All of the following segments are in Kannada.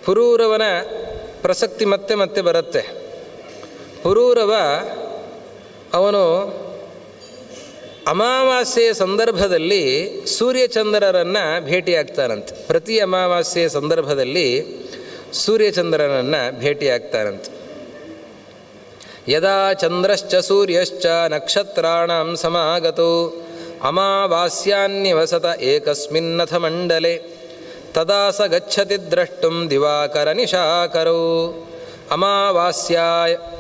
ಪುರೂರವನ ಪ್ರಸಕ್ತಿ ಮತ್ತೆ ಮತ್ತೆ ಬರುತ್ತೆ. ಪುರೂರವ ಅವನು ಅಮಾವಾಸ್ಯೆಯ ಸಂದರ್ಭದಲ್ಲಿ ಸೂರ್ಯಚಂದ್ರರನ್ನು ಭೇಟಿಯಾಗ್ತಾನಂತೆ. ಪ್ರತಿ ಅಮಾವಾಸ್ಯೆಯ ಸಂದರ್ಭದಲ್ಲಿ ಸೂರ್ಯಚಂದ್ರನನ್ನು ಭೇಟಿಯಾಗ್ತಾನಂತೆ. ಯದಾ ಚಂದ್ರಶ್ಚ ಸೂರ್ಯಶ್ಚ ನಕ್ಷತ್ರಾಣಾಂ ಸಮಾಗತೋ ಅಮಾವಾಸ್ಯಾನ್ನಿವಸತ ಏಕಸ್ಮಿನ್ನಥ ಮಂಡಲೆ ತದಾ ಸ ಗಚ್ಚತಿ ದ್ರಷ್ಟುಂ ದಿವಾಕರ ನಿಶಾಕರೋ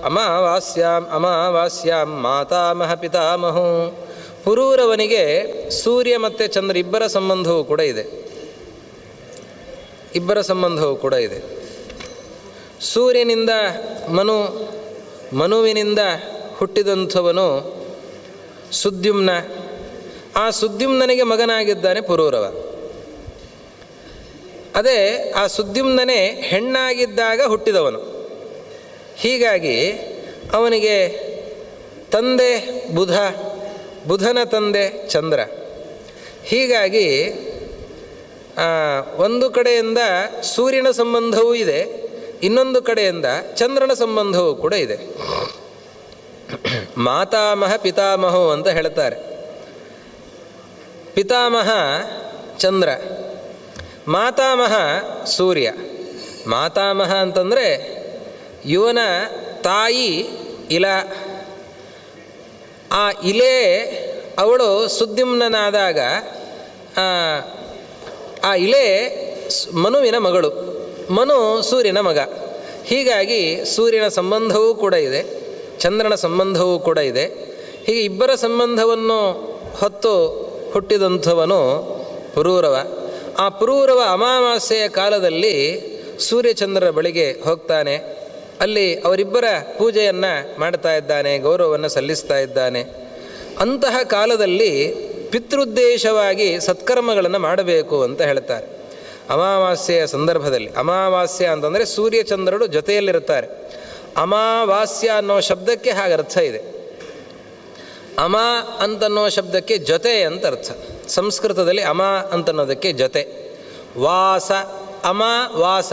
ಅಮಾವಾಸ್ಯಾಂ ಮಾತಾಮಹ ಪಿತಾಮಹೋ. ಪುರೂರವನಿಗೆ ಸೂರ್ಯ ಮತ್ತು ಚಂದ್ರ ಇಬ್ಬರ ಸಂಬಂಧವೂ ಕೂಡ ಇದೆ. ಸೂರ್ಯನಿಂದ ಮನುವಿನಿಂದ ಹುಟ್ಟಿದಂಥವನು ಸುದ್ಯುಮ್ನ. ಆ ಸುದ್ಯುಮ್ನನಿಗೆ ಮಗನಾಗಿದ್ದಾನೆ ಪುರೂರವ. ಅದೇ ಆ ಸುದ್ಯುಮ್ನೇ ಹೆಣ್ಣಾಗಿದ್ದಾಗ ಹುಟ್ಟಿದವನು. ಹೀಗಾಗಿ ಅವನಿಗೆ ತಂದೆ ಬುಧನ ತಂದೆ ಚಂದ್ರ. ಹೀಗಾಗಿ ಒಂದು ಕಡೆಯಿಂದ ಸೂರ್ಯನ ಸಂಬಂಧವೂ ಇದೆ, ಇನ್ನೊಂದು ಕಡೆಯಿಂದ ಚಂದ್ರನ ಸಂಬಂಧವೂ ಕೂಡ ಇದೆ. ಮಾತಾಮಹ ಪಿತಾಮಹೋ ಅಂತ ಹೇಳ್ತಾರೆ. ಪಿತಾಮಹ ಚಂದ್ರ, ಮಾತಾಮಹ ಸೂರ್ಯ. ಮಾತಾಮಹ ಅಂತಂದರೆ ಇವನ ತಾಯಿ ಇಲ. ಆ ಇಲೆ ಅವಳು ಸುದ್ಯುಮ್ನಾದಾಗ ಆ ಇಲೆ ಮನುವಿನ ಮಗಳು, ಮನು ಸೂರ್ಯನ ಮಗ. ಹೀಗಾಗಿ ಸೂರ್ಯನ ಸಂಬಂಧವೂ ಕೂಡ ಇದೆ, ಚಂದ್ರನ ಸಂಬಂಧವೂ ಕೂಡ ಇದೆ. ಹೀಗೆ ಇಬ್ಬರ ಸಂಬಂಧವನ್ನು ಹೊತ್ತು ಹುಟ್ಟಿದಂಥವನು ಪುರೂರವ. ಆ ಪುರೂರವ ಅಮಾವಾಸ್ಯೆಯ ಕಾಲದಲ್ಲಿ ಸೂರ್ಯಚಂದ್ರರ ಬಳಿಗೆ ಹೋಗ್ತಾನೆ. ಅಲ್ಲಿ ಅವರಿಬ್ಬರ ಪೂಜೆಯನ್ನು ಮಾಡ್ತಾ ಇದ್ದಾನೆ, ಗೌರವವನ್ನು ಸಲ್ಲಿಸ್ತಾ ಇದ್ದಾನೆ. ಅಂತಹ ಕಾಲದಲ್ಲಿ ಪಿತೃದ್ದೇಶವಾಗಿ ಸತ್ಕರ್ಮಗಳನ್ನು ಮಾಡಬೇಕು ಅಂತ ಹೇಳ್ತಾರೆ. ಅಮಾವಾಸ್ಯೆಯ ಸಂದರ್ಭದಲ್ಲಿ, ಅಮಾವಾಸ್ಯೆ ಅಂತಂದರೆ ಸೂರ್ಯಚಂದ್ರರು ಜೊತೆಯಲ್ಲಿರುತ್ತಾರೆ. ಅಮಾವಾಸ್ಯ ಅನ್ನೋ ಶಬ್ದಕ್ಕೆ ಹಾಗೆ ಅರ್ಥ ಇದೆ. ಅಮ ಅಂತನ್ನೋ ಶಬ್ದಕ್ಕೆ ಜೊತೆ ಅಂತ ಅರ್ಥ. ಸಂಸ್ಕೃತದಲ್ಲಿ ಅಮ ಅಂತನ್ನೋದಕ್ಕೆ ಜೊತೆ. ವಾಸ, ಅಮ ವಾಸ,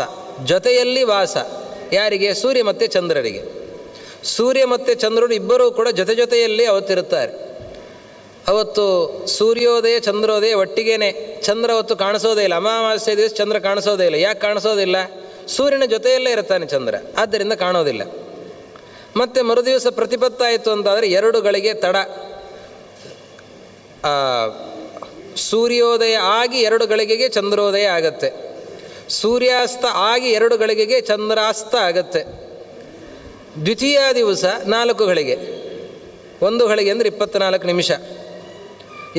ಜೊತೆಯಲ್ಲಿ ವಾಸ. ಯಾರಿಗೆ? ಸೂರ್ಯ ಮತ್ತು ಚಂದ್ರರಿಗೆ. ಸೂರ್ಯ ಮತ್ತು ಚಂದ್ರರು ಇಬ್ಬರೂ ಕೂಡ ಜೊತೆಯಲ್ಲಿ ಅವತ್ತಿರುತ್ತಾರೆ. ಅವತ್ತು ಸೂರ್ಯೋದಯ ಚಂದ್ರೋದಯ ಒಟ್ಟಿಗೇನೆ. ಚಂದ್ರ ಅವತ್ತು ಕಾಣಿಸೋದೇ ಇಲ್ಲ. ಅಮಾವಾಸ್ಯೆ ದಿವಸ ಚಂದ್ರ ಕಾಣಿಸೋದೇ ಇಲ್ಲ. ಯಾಕೆ ಕಾಣಿಸೋದಿಲ್ಲ? ಸೂರ್ಯನ ಜೊತೆಯಲ್ಲೇ ಇರ್ತಾನೆ ಚಂದ್ರ, ಆದ್ದರಿಂದ ಕಾಣೋದಿಲ್ಲ. ಮತ್ತು ಮರುದಿವಸ ಪ್ರತಿಪತ್ತಾಯಿತು ಅಂತಾದರೆ 2 ಗಳಿಗೆ ತಡ. ಸೂರ್ಯೋದಯ ಆಗಿ 2 ಗಳಿಗೆಗೆ ಚಂದ್ರೋದಯ ಆಗತ್ತೆ. ಸೂರ್ಯಾಸ್ತ ಆಗಿ 2 ಗಳಿಗೆಗೆ ಚಂದ್ರಾಸ್ತ ಆಗತ್ತೆ. ದ್ವಿತೀಯ ದಿವಸ 4 ಗಳಿಗೆ. 1 ಗಳಿಗೆ ಅಂದರೆ 24 ನಿಮಿಷ,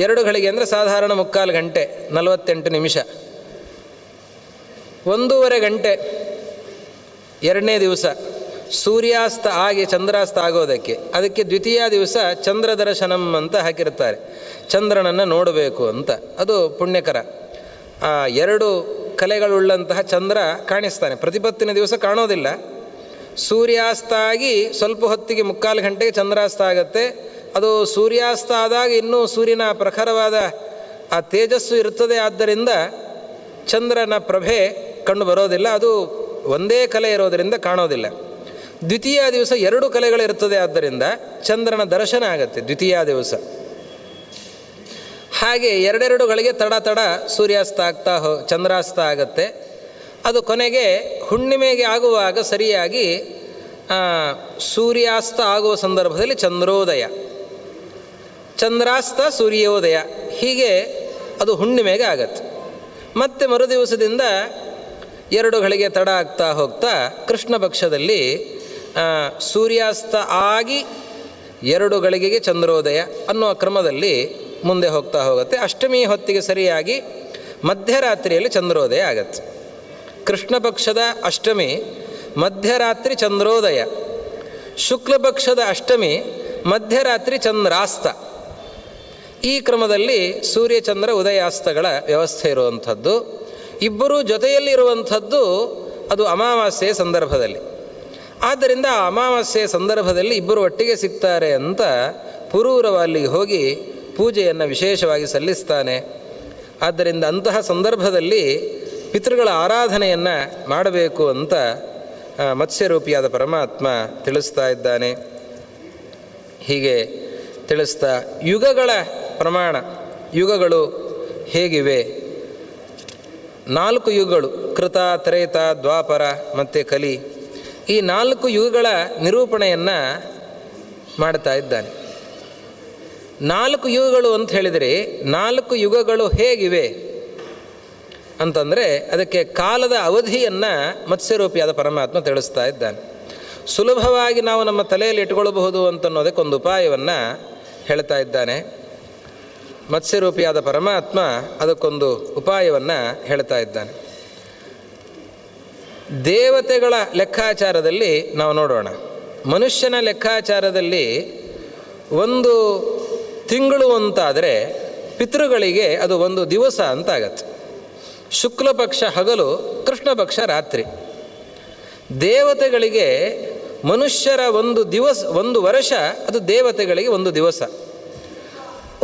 2 ಗಳಿಗೆ ಅಂದರೆ ಸಾಧಾರಣ 3/4 ಗಂಟೆ 48 ನಿಮಿಷ, 1.5 ಗಂಟೆ 2ನೇ ದಿವಸ ಸೂರ್ಯಾಸ್ತ ಆಗಿ ಚಂದ್ರಾಸ್ತ ಆಗೋದಕ್ಕೆ. ಅದಕ್ಕೆ ದ್ವಿತೀಯ ದಿವಸ ಚಂದ್ರ ದರ್ಶನಂ ಅಂತ ಹಾಕಿರ್ತಾರೆ. ಚಂದ್ರನನ್ನು ನೋಡಬೇಕು ಅಂತ. ಅದು ಪುಣ್ಯಕರ. 2 ಕಲೆಗಳುಳ್ಳಂತಹ ಚಂದ್ರ ಕಾಣಿಸ್ತಾನೆ. ಪ್ರತಿಪತ್ತಿನ ದಿವಸ ಕಾಣೋದಿಲ್ಲ. ಸೂರ್ಯಾಸ್ತ ಆಗಿ ಸ್ವಲ್ಪ ಹೊತ್ತಿಗೆ 3/4 ಗಂಟೆಗೆ ಚಂದ್ರಾಸ್ತ ಆಗುತ್ತೆ. ಅದು ಸೂರ್ಯಾಸ್ತ ಆದಾಗ ಇನ್ನೂ ಸೂರ್ಯನ ಪ್ರಖರವಾದ ಆ ತೇಜಸ್ಸು ಇರ್ತದೆ. ಆದ್ದರಿಂದ ಚಂದ್ರನ ಪ್ರಭೆ ಕಂಡು ಬರೋದಿಲ್ಲ. ಅದು ಒಂದೇ ಕಲೆ ಇರೋದರಿಂದ ಕಾಣೋದಿಲ್ಲ. ದ್ವಿತೀಯ ದಿವಸ 2 ಕಲೆಗಳಿರ್ತದೆ. ಆದ್ದರಿಂದ ಚಂದ್ರನ ದರ್ಶನ ಆಗುತ್ತೆ ದ್ವಿತೀಯ ದಿವಸ. ಹಾಗೆ 2 ಗಳಿಗೆ ತಡ ಸೂರ್ಯಾಸ್ತ ಆಗ್ತಾ ಚಂದ್ರಾಸ್ತ ಆಗತ್ತೆ. ಅದು ಕೊನೆಗೆ ಹುಣ್ಣಿಮೆಗೆ ಆಗುವಾಗ ಸರಿಯಾಗಿ ಸೂರ್ಯಾಸ್ತ ಆಗುವ ಸಂದರ್ಭದಲ್ಲಿ ಚಂದ್ರೋದಯ, ಚಂದ್ರಾಸ್ತ, ಸೂರ್ಯೋದಯ. ಹೀಗೆ ಅದು ಹುಣ್ಣಿಮೆಗೆ ಆಗತ್ತೆ. ಮತ್ತು ಮರುದಿವಸದಿಂದ 2 ಗಳಿಗೆ ತಡ ಆಗ್ತಾ ಹೋಗ್ತಾ ಕೃಷ್ಣ ಪಕ್ಷದಲ್ಲಿ ಸೂರ್ಯಾಸ್ತ ಆಗಿ 2 ಗಳಿಗೆಗೆ ಚಂದ್ರೋದಯ ಅನ್ನುವ ಕ್ರಮದಲ್ಲಿ ಮುಂದೆ ಹೋಗುತ್ತೆ. ಅಷ್ಟಮಿ ಹೊತ್ತಿಗೆ ಸರಿಯಾಗಿ ಮಧ್ಯರಾತ್ರಿಯಲ್ಲಿ ಚಂದ್ರೋದಯ ಆಗತ್ತೆ. ಕೃಷ್ಣ ಪಕ್ಷದ ಅಷ್ಟಮಿ ಮಧ್ಯರಾತ್ರಿ ಚಂದ್ರೋದಯ, ಶುಕ್ಲ ಪಕ್ಷದ ಅಷ್ಟಮಿ ಮಧ್ಯರಾತ್ರಿ ಚಂದ್ರಾಸ್ತ. ಈ ಕ್ರಮದಲ್ಲಿ ಸೂರ್ಯಚಂದ್ರ ಉದಯಾಸ್ತಗಳ ವ್ಯವಸ್ಥೆ ಇರುವಂಥದ್ದು. ಇಬ್ಬರೂ ಜೊತೆಯಲ್ಲಿ ಇರುವಂಥದ್ದು ಅದು ಅಮಾವಾಸ್ಯೆಯ ಸಂದರ್ಭದಲ್ಲಿ. ಆದ್ದರಿಂದ ಆ ಅಮಾವಾಸ್ಯೆಯ ಸಂದರ್ಭದಲ್ಲಿ ಇಬ್ಬರು ಒಟ್ಟಿಗೆ ಸಿಗ್ತಾರೆ ಅಂತ ಪುರೂರವ ಅಲ್ಲಿಗೆ ಹೋಗಿ ಪೂಜೆಯನ್ನು ವಿಶೇಷವಾಗಿ ಸಲ್ಲಿಸ್ತಾನೆ. ಆದ್ದರಿಂದ ಅಂತಹ ಸಂದರ್ಭದಲ್ಲಿ ಪಿತೃಗಳ ಆರಾಧನೆಯನ್ನು ಮಾಡಬೇಕು ಅಂತ ಮತ್ಸ್ಯರೂಪಿಯಾದ ಪರಮಾತ್ಮ ತಿಳಿಸ್ತಾ ಇದ್ದಾನೆ. ಹೀಗೆ ತಿಳಿಸ್ತಾ ಯುಗಗಳ ಪ್ರಮಾಣ, ಯುಗಗಳು ಹೇಗಿವೆ, 4 ಯುಗಗಳು, ಕೃತ, ತ್ರೇತ, ದ್ವಾಪರ ಮತ್ತು ಕಲಿ. ಈ 4 ಯುಗಗಳ ನಿರೂಪಣೆಯನ್ನು ಮಾಡ್ತಾ ಇದ್ದಾನೆ. 4 ಯುಗಗಳು ಅಂತ ಹೇಳಿದರೆ 4 ಯುಗಗಳು ಹೇಗಿವೆ ಅಂತಂದರೆ ಅದಕ್ಕೆ ಕಾಲದ ಅವಧಿಯನ್ನು ಮತ್ಸ್ಯರೂಪಿಯಾದ ಪರಮಾತ್ಮ ತಿಳಿಸ್ತಾ ಇದ್ದಾನೆ. ಸುಲಭವಾಗಿ ನಾವು ನಮ್ಮ ತಲೆಯಲ್ಲಿ ಇಟ್ಕೊಳ್ಬಹುದು ಅಂತನ್ನೋದಕ್ಕೊಂದು ಉಪಾಯವನ್ನು ಹೇಳ್ತಾ ಇದ್ದಾನೆ. ಮತ್ಸ್ಯರೂಪಿಯಾದ ಪರಮಾತ್ಮ ಅದಕ್ಕೊಂದು ಉಪಾಯವನ್ನು ಹೇಳ್ತಾ ಇದ್ದಾನೆ. ದೇವತೆಗಳ ಲೆಕ್ಕಾಚಾರದಲ್ಲಿ ನಾವು ನೋಡೋಣ. ಮನುಷ್ಯನ ಲೆಕ್ಕಾಚಾರದಲ್ಲಿ 1 ತಿಂಗಳು ಅಂತಾದರೆ ಪಿತೃಗಳಿಗೆ ಅದು 1 ದಿವಸ ಅಂತಾಗತ್ತೆ. ಶುಕ್ಲ ಪಕ್ಷ ಹಗಲು, ಕೃಷ್ಣ ಪಕ್ಷ ರಾತ್ರಿ. ದೇವತೆಗಳಿಗೆ ಮನುಷ್ಯರ 1 ದಿವಸ, 1 ವರ್ಷ ಅದು ದೇವತೆಗಳಿಗೆ 1 ದಿವಸ.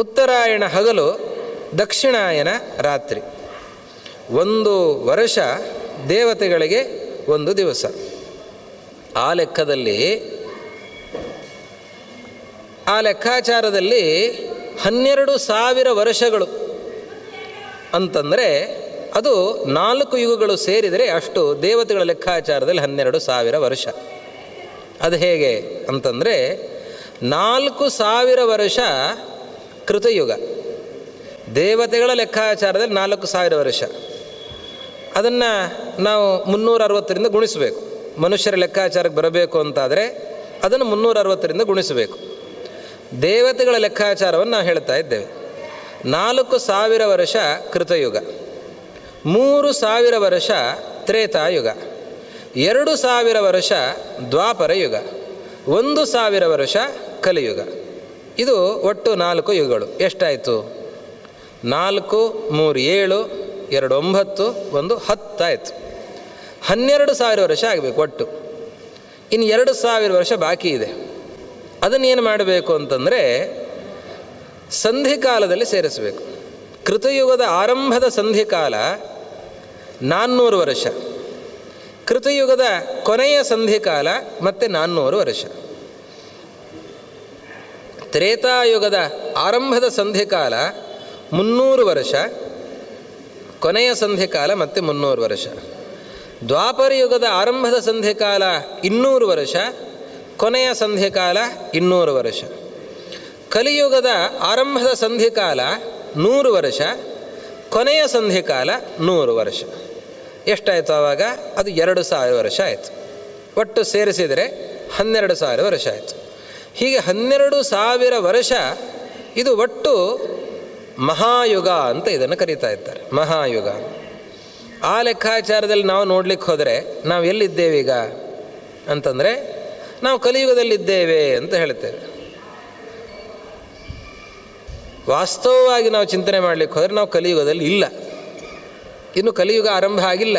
ಉತ್ತರಾಯಣ ಹಗಲು, ದಕ್ಷಿಣಾಯನ ರಾತ್ರಿ. 1 ವರ್ಷ ದೇವತೆಗಳಿಗೆ 1 ದಿವಸ. ಆ ಲೆಕ್ಕಾಚಾರದಲ್ಲಿ 12,000 ವರ್ಷಗಳು ಅಂತಂದರೆ ಅದು 4 ಯುಗಗಳು ಸೇರಿದರೆ ಅಷ್ಟು ದೇವತೆಗಳ ಲೆಕ್ಕಾಚಾರದಲ್ಲಿ 12,000 ವರ್ಷ. ಅದು ಹೇಗೆ ಅಂತಂದರೆ 4,000 ವರ್ಷ ಕೃತಯುಗ, ದೇವತೆಗಳ ಲೆಕ್ಕಾಚಾರದಲ್ಲಿ 4,000 ವರ್ಷ. ಅದನ್ನು ನಾವು 360ರಿಂದ ಗುಣಿಸಬೇಕು. ಮನುಷ್ಯರ ಲೆಕ್ಕಾಚಾರಕ್ಕೆ ಬರಬೇಕು ಅಂತಾದರೆ ಅದನ್ನು 360ರಿಂದ ಗುಣಿಸಬೇಕು. ದೇವತೆಗಳ ಲೆಕ್ಕಾಚಾರವನ್ನು ನಾವು ಹೇಳ್ತಾ ಇದ್ದೇವೆ. 4,000 ವರ್ಷ ಕೃತಯುಗ, 3,000 ವರ್ಷ ತ್ರೇತಾಯುಗ, 2,000 ವರ್ಷ ದ್ವಾಪರ ಯುಗ, 1,000 ವರ್ಷ ಕಲಿಯುಗ. ಇದು ಒಟ್ಟು 4 ಯುಗಗಳು. ಎಷ್ಟಾಯಿತು? 4, 3, 7, 2, 9, 1, 10 ಆಯಿತು. 12,000 ವರ್ಷ ಆಗಬೇಕು ಒಟ್ಟು. ಇನ್ನು 2,000 ವರ್ಷ ಬಾಕಿ ಇದೆ. ಅದನ್ನೇನು ಮಾಡಬೇಕು ಅಂತಂದರೆ ಸಂಧಿಕಾಲದಲ್ಲಿ ಸೇರಿಸಬೇಕು. ಕೃತಯುಗದ ಆರಂಭದ ಸಂಧಿಕಾಲ 400 ವರ್ಷ, ಕೃತಯುಗದ ಕೊನೆಯ ಸಂಧಿಕಾಲ ಮತ್ತೆ 400 ವರ್ಷ, ತ್ರೇತಾಯುಗದ ಆರಂಭದ ಸಂಧಿಕಾಲ 300 ವರ್ಷ, ಕೊನೆಯ ಸಂಧಿಕಾಲ ಮತ್ತೆ 300 ವರ್ಷ, ದ್ವಾಪರ ಯುಗದ ಆರಂಭದ ಸಂಧಿಕಾಲ 200 ವರ್ಷ, ಕೊನೆಯ ಸಂಧಿಕಾಲ 200 ವರ್ಷ, ಕಲಿಯುಗದ ಆರಂಭದ ಸಂಧಿಕಾಲ 100 ವರ್ಷ, ಕೊನೆಯ ಸಂಧಿಕಾಲ 100 ವರ್ಷ. ಎಷ್ಟಾಯಿತು ಆವಾಗ? ಅದು 2,000 ವರ್ಷ ಆಯಿತು. ಒಟ್ಟು ಸೇರಿಸಿದರೆ 12,000 ವರ್ಷ ಆಯಿತು. ಹೀಗೆ 12,000 ವರ್ಷ ಇದು ಒಟ್ಟು ಮಹಾಯುಗ ಅಂತ ಇದನ್ನು ಕರೀತಾ ಇದ್ದಾರೆ, ಮಹಾಯುಗ. ಆ ಲೆಕ್ಕಾಚಾರದಲ್ಲಿ ನಾವು ನೋಡ್ಲಿಕ್ಕೆ ಹೋದರೆ ನಾವು ಎಲ್ಲಿದ್ದೇವೀಗ ಅಂತಂದರೆ ನಾವು ಕಲಿಯುಗದಲ್ಲಿದ್ದೇವೆ ಅಂತ ಹೇಳ್ತೇವೆ. ವಾಸ್ತವವಾಗಿ ನಾವು ಚಿಂತನೆ ಮಾಡಲಿಕ್ಕೆ ಹೋದರೆ ನಾವು ಕಲಿಯುಗದಲ್ಲಿ ಇಲ್ಲ. ಇನ್ನು ಕಲಿಯುಗ ಆರಂಭ ಆಗಿಲ್ಲ.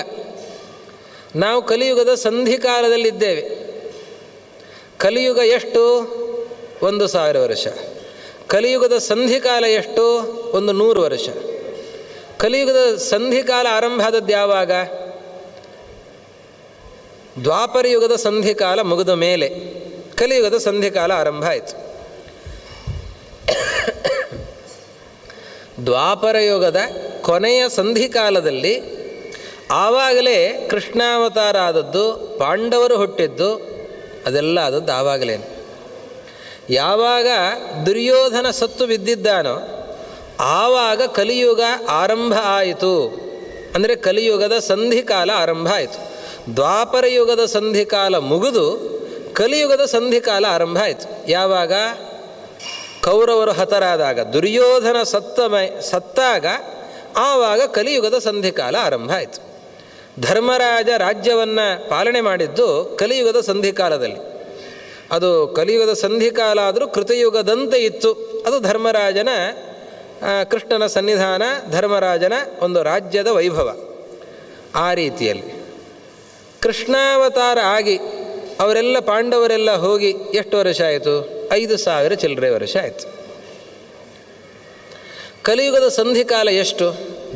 ನಾವು ಕಲಿಯುಗದ ಸಂಧಿಕಾಲದಲ್ಲಿದ್ದೇವೆ. ಕಲಿಯುಗ ಎಷ್ಟು? 1,000 ವರ್ಷ. ಕಲಿಯುಗದ ಸಂಧಿಕಾಲ ಎಷ್ಟು? 100 ವರ್ಷ. ಕಲಿಯುಗದ ಸಂಧಿಕಾಲ ಆರಂಭ ಆದದ್ದು ಯಾವಾಗ? ದ್ವಾಪರ ಯುಗದ ಸಂಧಿಕಾಲ ಮುಗಿದ ಮೇಲೆ ಕಲಿಯುಗದ ಸಂಧಿಕಾಲ ಆರಂಭ ಆಯಿತು. ದ್ವಾಪರ ಯುಗದ ಕೊನೆಯ ಸಂಧಿಕಾಲದಲ್ಲಿ ಆವಾಗಲೇ ಕೃಷ್ಣಾವತಾರ ಆದದ್ದು, ಪಾಂಡವರು ಹುಟ್ಟಿದ್ದು, ಅದೆಲ್ಲ ಆದದ್ದು ಆವಾಗಲೇ. ಯಾವಾಗ ದುರ್ಯೋಧನ ಸತ್ತು ಬಿದ್ದಿದ್ದಾನೋ ಆವಾಗ ಕಲಿಯುಗ ಆರಂಭ ಆಯಿತು. ಅಂದರೆ ಕಲಿಯುಗದ ಸಂಧಿಕಾಲ ಆರಂಭ ಆಯಿತು. ದ್ವಾಪರ ಯುಗದ ಸಂಧಿಕಾಲ ಮುಗಿದು ಕಲಿಯುಗದ ಸಂಧಿಕಾಲ ಆರಂಭ ಆಯಿತು. ಯಾವಾಗ? ಕೌರವರು ಹತರಾದಾಗ, ದುರ್ಯೋಧನ ಸತ್ತಾಗ ಆವಾಗ ಕಲಿಯುಗದ ಸಂಧಿಕಾಲ ಆರಂಭ ಆಯಿತು. ಧರ್ಮರಾಜ ರಾಜ್ಯವನ್ನು ಪಾಲನೆ ಮಾಡಿದ್ದು ಕಲಿಯುಗದ ಸಂಧಿಕಾಲದಲ್ಲಿ. ಅದು ಕಲಿಯುಗದ ಸಂಧಿಕಾಲ ಆದರೂ ಕೃತಯುಗದಂತೆ ಇತ್ತು. ಅದು ಧರ್ಮರಾಜನ, ಕೃಷ್ಣನ ಸನ್ನಿಧಾನ, ಧರ್ಮರಾಜನ ಒಂದು ರಾಜ್ಯದ ವೈಭವ. ಆ ರೀತಿಯಲ್ಲಿ ಕೃಷ್ಣಾವತಾರ ಆಗಿ ಅವರೆಲ್ಲ ಪಾಂಡವರೆಲ್ಲ ಹೋಗಿ ಎಷ್ಟು ವರ್ಷ ಆಯಿತು? 5,000 ಚಿಲ್ಲರೆ ವರ್ಷ ಆಯಿತು. ಕಲಿಯುಗದ ಸಂಧಿಕಾಲ ಎಷ್ಟು?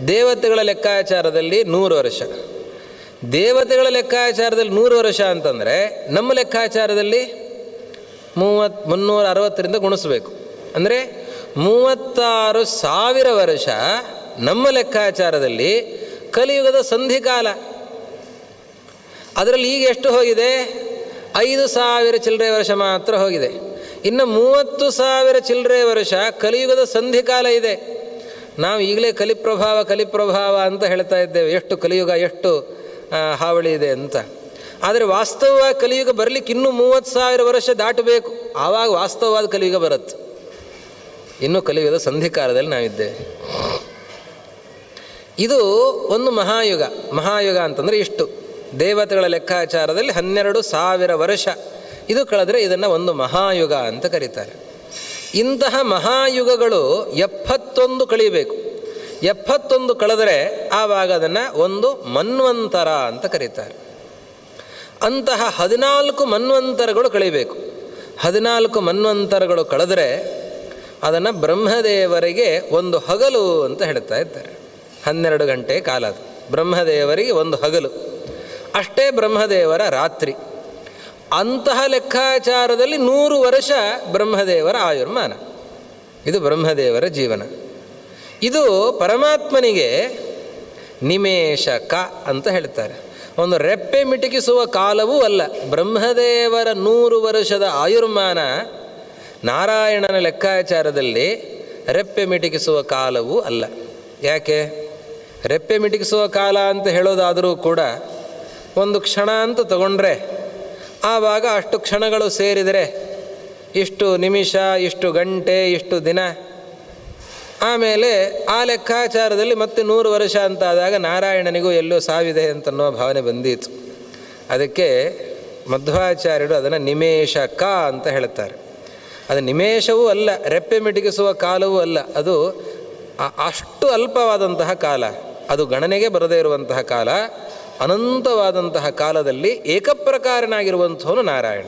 ದೇವತೆಗಳ ಲೆಕ್ಕಾಚಾರದಲ್ಲಿ 100 ವರ್ಷ. ದೇವತೆಗಳ ಲೆಕ್ಕಾಚಾರದಲ್ಲಿ 100 ವರ್ಷ ಅಂತಂದರೆ ನಮ್ಮ ಲೆಕ್ಕಾಚಾರದಲ್ಲಿ 360ರಿಂದ ಗುಣಿಸ್ಬೇಕು. ಅಂದರೆ 36,000 ವರ್ಷ ನಮ್ಮ ಲೆಕ್ಕಾಚಾರದಲ್ಲಿ ಕಲಿಯುಗದ ಸಂಧಿಕಾಲ. ಅದರಲ್ಲಿ ಈಗ ಎಷ್ಟು ಹೋಗಿದೆ? 5,000 ಚಿಲ್ಲರೆ ವರ್ಷ ಮಾತ್ರ ಹೋಗಿದೆ. ಇನ್ನು 30,000 ಚಿಲ್ಲರೆ ವರ್ಷ ಕಲಿಯುಗದ ಸಂಧಿಕಾಲ ಇದೆ. ನಾವು ಈಗಲೇ ಕಲಿಪ್ರಭಾವ ಅಂತ ಹೇಳ್ತಾ ಇದ್ದೇವೆ, ಎಷ್ಟು ಕಲಿಯುಗ, ಎಷ್ಟು ಹಾವಳಿ ಇದೆ ಅಂತ. ಆದರೆ ವಾಸ್ತವವಾಗಿ ಕಲಿಯುಗ ಬರಲಿಕ್ಕೆ ಇನ್ನೂ 30,000 ವರ್ಷ ದಾಟಬೇಕು. ಆವಾಗ ವಾಸ್ತವವಾದ ಕಲಿಯುಗ ಬರುತ್ತೆ. ಇನ್ನೂ ಕಲಿಯುಗದ ಸಂಧಿಕಾಲದಲ್ಲಿ ನಾವಿದ್ದೇವೆ. ಇದು ಒಂದು ಮಹಾಯುಗ ಅಂತಂದರೆ ಇಷ್ಟು. ದೇವತೆಗಳ ಲೆಕ್ಕಾಚಾರದಲ್ಲಿ 12,000 ವರ್ಷ ಇದು ಕಳೆದರೆ ಇದನ್ನು ಒಂದು ಮಹಾಯುಗ ಅಂತ ಕರೀತಾರೆ. ಇಂತಹ ಮಹಾಯುಗಗಳು 71 ಕಳೀಬೇಕು. 71 ಕಳೆದರೆ ಆವಾಗ ಅದನ್ನು ಒಂದು ಮನ್ವಂತರ ಅಂತ ಕರೀತಾರೆ. ಅಂತಹ 14 ಮನ್ವಂತರಗಳು ಕಳೀಬೇಕು. 14 ಮನ್ವಂತರಗಳು ಕಳೆದರೆ ಅದನ್ನು ಬ್ರಹ್ಮದೇವರಿಗೆ ಒಂದು ಹಗಲು ಅಂತ ಹೇಳ್ತಾ ಇದ್ದಾರೆ. 12 ಗಂಟೆ ಕಾಲ ಅದು ಬ್ರಹ್ಮದೇವರಿಗೆ ಒಂದು ಹಗಲು, ಅಷ್ಟೇ ಬ್ರಹ್ಮದೇವರ ರಾತ್ರಿ. ಅಂತಹ ಲೆಕ್ಕಾಚಾರದಲ್ಲಿ 100 ವರ್ಷ ಬ್ರಹ್ಮದೇವರ ಆಯುರ್ಮಾನ. ಇದು ಬ್ರಹ್ಮದೇವರ ಜೀವನ. ಇದು ಪರಮಾತ್ಮನಿಗೆ ನಿಮೇಷಕ ಅಂತ ಹೇಳ್ತಾರೆ. ಒಂದು ರೆಪ್ಪೆ ಮಿಟುಕಿಸುವ ಕಾಲವೂ ಅಲ್ಲ. ಬ್ರಹ್ಮದೇವರ 100 ವರ್ಷದ ಆಯುರ್ಮಾನ ನಾರಾಯಣನ ಲೆಕ್ಕಾಚಾರದಲ್ಲಿ ರೆಪ್ಪೆ ಮಿಟುಕಿಸುವ ಕಾಲವೂ ಅಲ್ಲ. ಯಾಕೆ? ರೆಪ್ಪೆ ಮಿಟುಕಿಸುವ ಕಾಲ ಅಂತ ಹೇಳೋದಾದರೂ ಕೂಡ ಒಂದು ಕ್ಷಣ ಅಂತ ತಗೊಂಡ್ರೆ ಆವಾಗ ಅಷ್ಟು ಕ್ಷಣಗಳು ಸೇರಿದರೆ ಇಷ್ಟು ನಿಮಿಷ, ಇಷ್ಟು ಗಂಟೆ, ಇಷ್ಟು ದಿನ. ಆಮೇಲೆ ಆ ಲೆಕ್ಕಾಚಾರದಲ್ಲಿ ಮತ್ತೆ 100 ವರ್ಷ ಅಂತಾದಾಗ ನಾರಾಯಣನಿಗೂ ಎಲ್ಲೋ ಸಾವಿದೆ ಅಂತನ್ನೋ ಭಾವನೆ ಬಂದೀತು. ಅದಕ್ಕೆ ಮಧ್ವಾಚಾರ್ಯರು ಅದನ್ನು ನಿಮೇಷಕ ಅಂತ ಹೇಳ್ತಾರೆ. ಅದು ನಿಮೇಷವೂ ಅಲ್ಲ, ರೆಪ್ಪೆ ಮಿಟುಕಿಸುವ ಕಾಲವೂ ಅಲ್ಲ. ಅದು ಅಷ್ಟು ಅಲ್ಪವಾದಂತಹ ಕಾಲ, ಅದು ಗಣನೆಗೆ ಬರದೇ ಇರುವಂತಹ ಕಾಲ. ಅನಂತವಾದಂತಹ ಕಾಲದಲ್ಲಿ ಏಕಪ್ರಕಾರನಾಗಿರುವಂಥವನು ನಾರಾಯಣ.